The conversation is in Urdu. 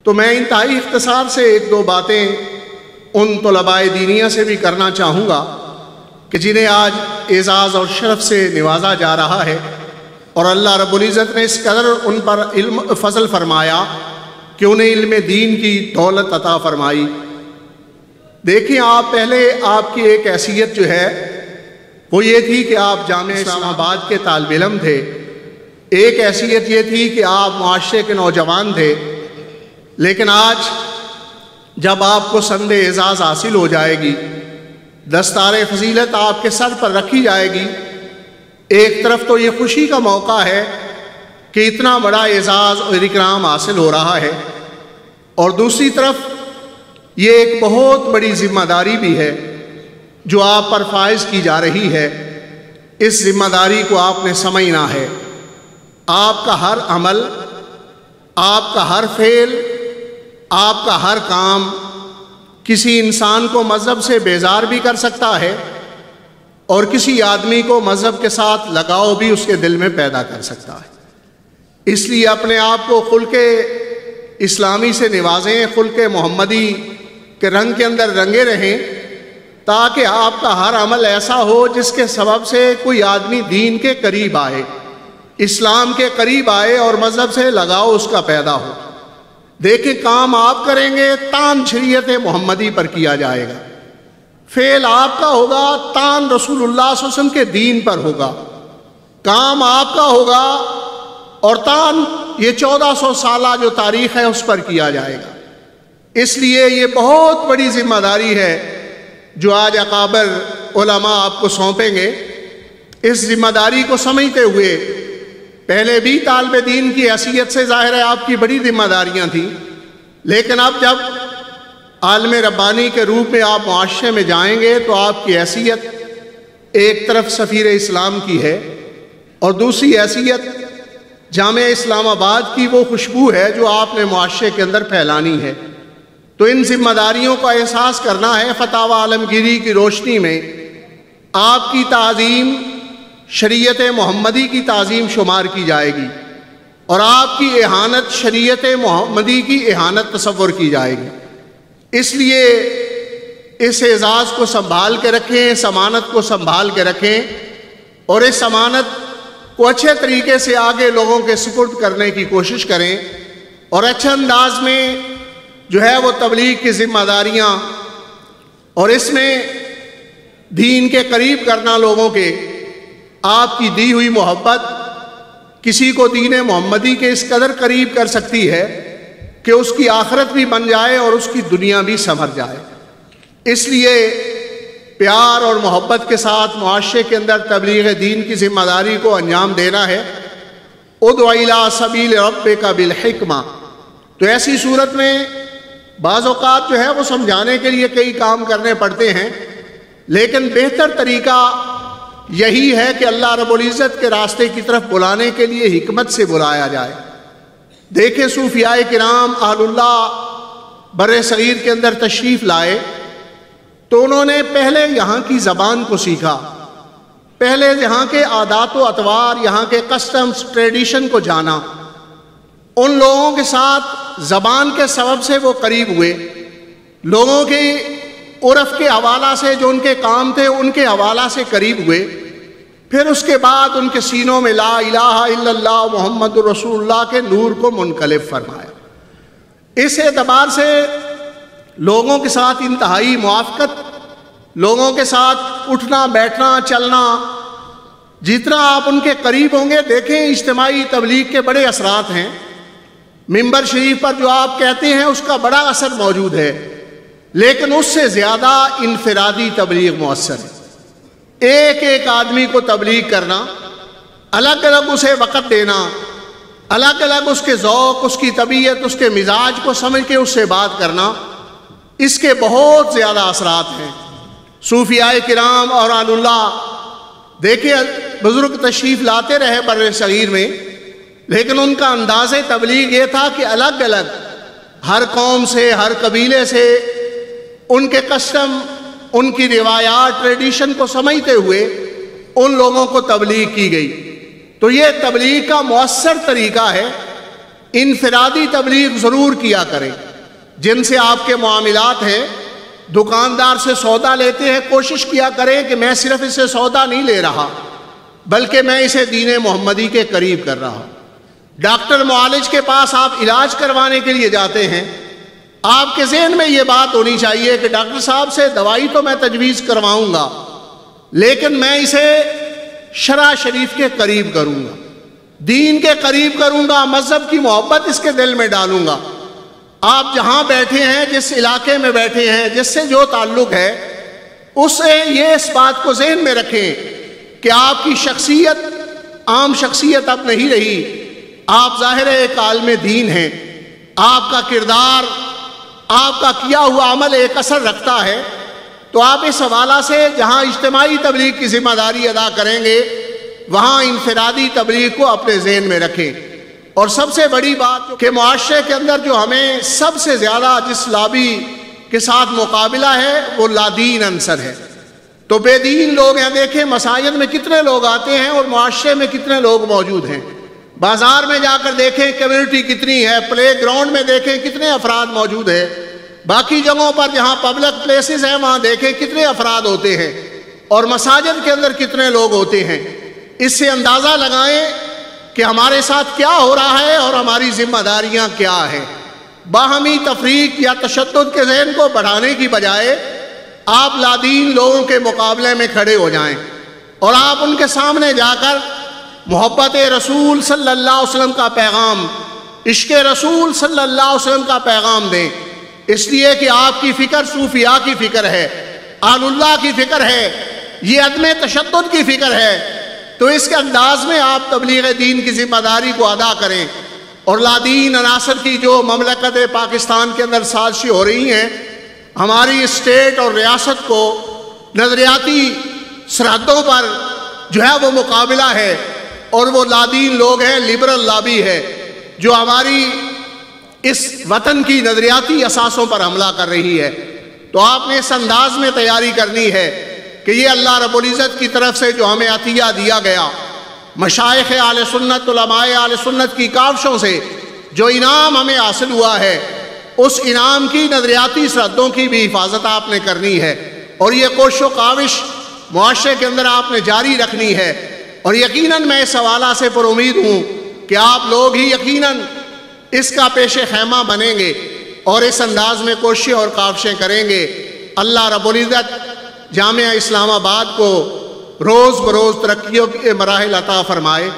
تو میں انتہائی اختصار سے ایک دو باتیں ان طلباء دینیہ سے بھی کرنا چاہوں گا کہ جنہیں آج اعزاز اور شرف سے نوازا جا رہا ہے، اور اللہ رب العزت نے اس قدر ان پر علم فضل فرمایا کہ انہیں علم دین کی دولت عطا فرمائی۔ دیکھیں، آپ پہلے آپ کی ایک حیثیت جو ہے وہ یہ تھی کہ آپ جامعہ اسلام آباد کے طالب علم تھے، ایک حیثیت یہ تھی کہ آپ معاشرے کے نوجوان تھے، لیکن آج جب آپ کو سند اعزاز حاصل ہو جائے گی، دستار فضیلت آپ کے سر پر رکھی جائے گی، ایک طرف تو یہ خوشی کا موقع ہے کہ اتنا بڑا اعزاز اور اکرام حاصل ہو رہا ہے، اور دوسری طرف یہ ایک بہت بڑی ذمہ داری بھی ہے جو آپ پر فائز کی جا رہی ہے۔ اس ذمہ داری کو آپ نے سمجھنا ہے۔ آپ کا ہر عمل، آپ کا ہر فعل، آپ کا ہر کام کسی انسان کو مذہب سے بیزار بھی کر سکتا ہے، اور کسی آدمی کو مذہب کے ساتھ لگاؤ بھی اس کے دل میں پیدا کر سکتا ہے۔ اس لیے اپنے آپ کو خلق اسلامی سے نوازیں، خلق محمدی کے رنگ کے اندر رنگے رہیں، تاکہ آپ کا ہر عمل ایسا ہو جس کے سبب سے کوئی آدمی دین کے قریب آئے، اسلام کے قریب آئے، اور مذہب سے لگاؤ اس کا پیدا ہو۔ دیکھیں، کام آپ کریں گے تان شریعت محمدی پر کیا جائے گا، فعل آپ کا ہوگا تان رسول اللہ صلی اللہ علیہ وسلم کے دین پر ہوگا، کام آپ کا ہوگا اور تان یہ 1400 سالہ جو تاریخ ہے اس پر کیا جائے گا۔ اس لیے یہ بہت بڑی ذمہ داری ہے جو آج اکابر علماء آپ کو سونپیں گے۔ اس ذمہ داری کو سمجھتے ہوئے پہلے بھی طالب دین کی حیثیت سے ظاہر ہے آپ کی بڑی ذمہ داریاں تھیں، لیکن اب جب عالم ربانی کے روپ میں آپ معاشرے میں جائیں گے تو آپ کی حیثیت ایک طرف سفیر اسلام کی ہے، اور دوسری حیثیت جامعہ اسلام آباد کی وہ خوشبو ہے جو آپ نے معاشرے کے اندر پھیلانی ہے۔ تو ان ذمہ داریوں کا احساس کرنا ہے۔ فتاوی عالمگیری کی روشنی میں آپ کی تعظیم شریعت محمدی کی تعظیم شمار کی جائے گی، اور آپ کی اہانت شریعت محمدی کی اہانت تصور کی جائے گی۔ اس لیے اس اعزاز کو سنبھال کے رکھیں، اس امانت کو سنبھال کے رکھیں، اور اس امانت کو اچھے طریقے سے آگے لوگوں کے سپرد کرنے کی کوشش کریں، اور اچھے انداز میں جو ہے وہ تبلیغ کی ذمہ داریاں اور اس میں دین کے قریب کرنا لوگوں کے، آپ کی دی ہوئی محبت کسی کو دین محمدی کے اس قدر قریب کر سکتی ہے کہ اس کی آخرت بھی بن جائے اور اس کی دنیا بھی سنور جائے۔ اس لیے پیار اور محبت کے ساتھ معاشرے کے اندر تبلیغ دین کی ذمہ داری کو انجام دینا ہے۔ ادع الی سبیل ربک بالحکمہ۔ تو ایسی صورت میں بعض اوقات جو ہے وہ سمجھانے کے لیے کئی کام کرنے پڑتے ہیں، لیکن بہتر طریقہ یہی ہے کہ اللہ رب العزت کے راستے کی طرف بلانے کے لیے حکمت سے بلایا جائے۔ دیکھیں، صوفیاء کرام اہل اللہ بر صغیر کے اندر تشریف لائے تو انہوں نے پہلے یہاں کی زبان کو سیکھا، پہلے یہاں کے عادات و اطوار، یہاں کے کسٹمز ٹریڈیشن کو جانا۔ ان لوگوں کے ساتھ زبان کے سبب سے وہ قریب ہوئے، لوگوں کے عرف کے حوالہ سے جو ان کے کام تھے ان کے حوالہ سے قریب ہوئے۔ پھر اس کے بعد ان کے سینوں میں لا الہ الا اللہ محمد رسول اللہ کے نور کو منقلب فرمایا۔ اس اعتبار سے لوگوں کے ساتھ انتہائی موافقت، لوگوں کے ساتھ اٹھنا بیٹھنا چلنا، جتنا آپ ان کے قریب ہوں گے، دیکھیں اجتماعی تبلیغ کے بڑے اثرات ہیں۔ ممبر شریف پر جو آپ کہتے ہیں اس کا بڑا اثر موجود ہے، لیکن اس سے زیادہ انفرادی تبلیغ مؤثر ہے۔ ایک ایک آدمی کو تبلیغ کرنا، الگ الگ اسے وقت دینا، الگ الگ اس کے ذوق، اس کی طبیعت، اس کے مزاج کو سمجھ کے اس سے بات کرنا، اس کے بہت زیادہ اثرات ہیں۔ صوفیاء کرام اور اہل اللہ دیکھیں بزرگ تشریف لاتے رہے بر صغیر میں، لیکن ان کا انداز تبلیغ یہ تھا کہ الگ الگ ہر قوم سے، ہر قبیلے سے ان کے کسٹم، ان کی روایات، ٹریڈیشن کو سمجھتے ہوئے ان لوگوں کو تبلیغ کی گئی۔ تو یہ تبلیغ کا مؤثر طریقہ ہے انفرادی تبلیغ ضرور کیا کریں. جن سے آپ کے معاملات ہیں، دکاندار سے سودا لیتے ہیں، کوشش کیا کریں کہ میں صرف اسے سودا نہیں لے رہا بلکہ میں اسے دین محمدی کے قریب کر رہا ہوں. ڈاکٹر معالج کے پاس آپ علاج کروانے کے لیے جاتے ہیں، آپ کے ذہن میں یہ بات ہونی چاہیے کہ ڈاکٹر صاحب سے دوائی تو میں تجویز کرواؤں گا لیکن میں اسے شرع شریف کے قریب کروں گا، دین کے قریب کروں گا، مذہب کی محبت اس کے دل میں ڈالوں گا. آپ جہاں بیٹھے ہیں، جس علاقے میں بیٹھے ہیں، جس سے جو تعلق ہے، اس سے یہ اس بات کو ذہن میں رکھیں کہ آپ کی شخصیت عام شخصیت اب نہیں رہی، آپ ظاہر ایک عالم دین ہیں، آپ کا کردار، آپ کا کیا ہوا عمل ایک اثر رکھتا ہے. تو آپ اس حوالہ سے جہاں اجتماعی تبلیغ کی ذمہ داری ادا کریں گے وہاں انفرادی تبلیغ کو اپنے ذہن میں رکھیں. اور سب سے بڑی بات کہ معاشرے کے اندر جو ہمیں سب سے زیادہ جس لابی کے ساتھ مقابلہ ہے وہ لادین عنصر ہے. تو بے دین لوگ ہیں، دیکھیں مساجد میں کتنے لوگ آتے ہیں اور معاشرے میں کتنے لوگ موجود ہیں. بازار میں جا کر دیکھیں کمیونٹی کتنی ہے، پلے گراؤنڈ میں دیکھیں کتنے افراد موجود ہیں، باقی جگہوں پر جہاں پبلک پلیسز ہیں وہاں دیکھیں کتنے افراد ہوتے ہیں، اور مساجد کے اندر کتنے لوگ ہوتے ہیں. اس سے اندازہ لگائیں کہ ہمارے ساتھ کیا ہو رہا ہے اور ہماری ذمہ داریاں کیا ہیں. باہمی تفریق یا تشدد کے ذہن کو بڑھانے کی بجائے آپ لادین لوگوں کے مقابلے میں کھڑے ہو جائیں اور آپ ان کے سامنے جا کر محبت رسول صلی اللہ علیہ وسلم کا پیغام، عشق رسول صلی اللہ علیہ وسلم کا پیغام دیں. اس لیے کہ آپ کی فکر صوفیاء کی فکر ہے، آل اللہ کی فکر ہے، یہ عدم تشدد کی فکر ہے. تو اس کے انداز میں آپ تبلیغ دین کی ذمہ داری کو ادا کریں. اور لادین عناصر کی جو مملکت پاکستان کے اندر سازشیں ہو رہی ہیں، ہماری اسٹیٹ اور ریاست کو نظریاتی سرحدوں پر جو ہے وہ مقابلہ ہے، اور وہ لادین لوگ ہیں، لبرل لابی ہے جو ہماری اس وطن کی نظریاتی اساسوں پر حملہ کر رہی ہے. تو آپ نے اس انداز میں تیاری کرنی ہے کہ یہ اللہ رب العزت کی طرف سے جو ہمیں عطیہ دیا گیا، مشائخ اہل سنت، علماء اہل سنت کی کاوشوں سے جو انعام ہمیں حاصل ہوا ہے، اس انعام کی نظریاتی سرحدوں کی بھی حفاظت آپ نے کرنی ہے. اور یہ کوشش و کاوش معاشرے کے اندر آپ نے جاری رکھنی ہے. اور یقیناً میں اس حوالہ سے پر امید ہوں کہ آپ لوگ ہی یقیناً اس کا پیش خیمہ بنیں گے اور اس انداز میں کوششیں اور کاوشیں کریں گے. اللہ رب العزت جامعہ اسلام آباد کو روز بروز ترقیوں کے مراحل عطا فرمائے.